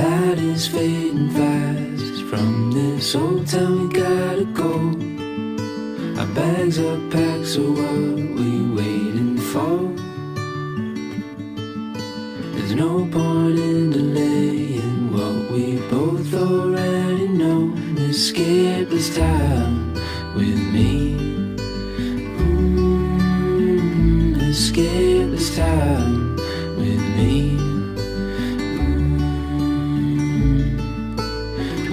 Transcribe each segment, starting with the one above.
light is fading fast. From this old town we gotta go. Our bags are packed, so what we waiting for? There's no point in delaying what we both already know. Escape this time with me. Escape this time with me.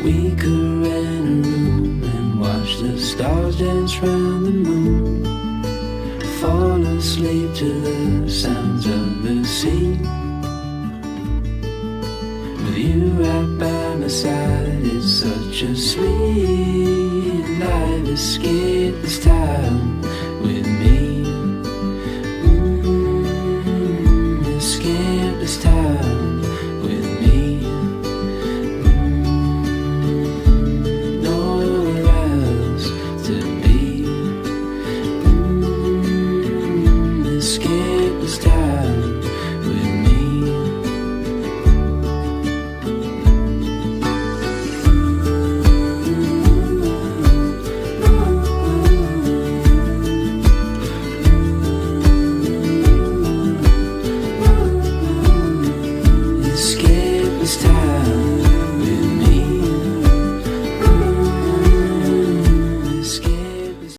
We could rent a room and watch the stars dance round the moon. Fall asleep to the sounds of the sea. With you right by my side, it's such a sweet life. Escape this time